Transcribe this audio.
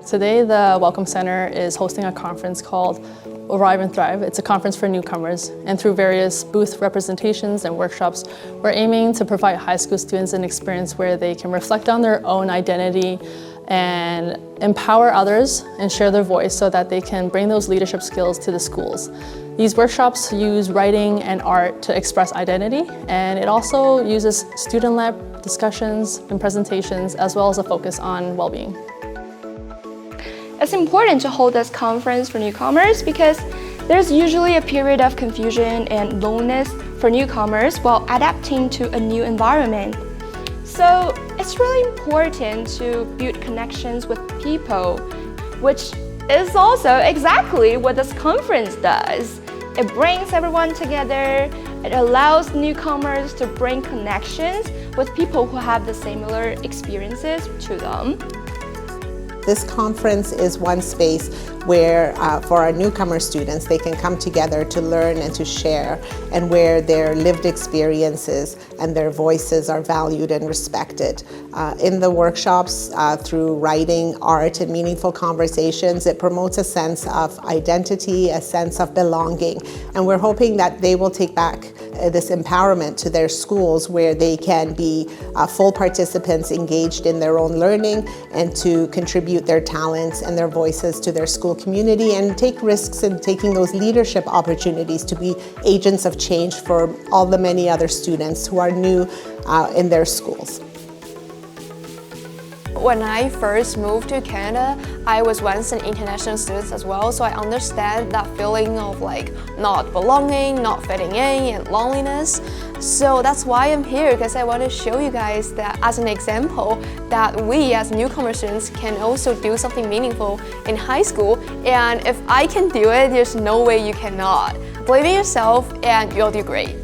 Today, the Welcome Centre is hosting a conference called Arrive and Thrive. It's a conference for newcomers, and through various booth representations and workshops, we're aiming to provide high school students an experience where they can reflect on their own identity and empower others and share their voice so that they can bring those leadership skills to the schools. These workshops use writing and art to express identity, and it also uses student-led discussions and presentations, as well as a focus on well-being. It's important to hold this conference for newcomers because there's usually a period of confusion and loneliness for newcomers while adapting to a new environment. So it's really important to build connections with people, which is also exactly what this conference does. It brings everyone together. It allows newcomers to bring connections with people who have the similar experiences to them. This conference is one space where, for our newcomer students, they can come together to learn and to share, and where their lived experiences and their voices are valued and respected. In the workshops, through writing, art, and meaningful conversations, it promotes a sense of identity, a sense of belonging, and we're hoping that they will take back this empowerment to their schools, where they can be full participants engaged in their own learning and to contribute their talents and their voices to their school community and take risks in taking those leadership opportunities to be agents of change for all the many other students who are new in their schools. When I first moved to Canada, I was once an international student as well, so I understand that feeling of not belonging, not fitting in, and loneliness. So that's why I'm here, because I want to show you guys that as an example that we as newcomer students can also do something meaningful in high school, and if I can do it, there's no way you cannot. Believe in yourself and you'll do great.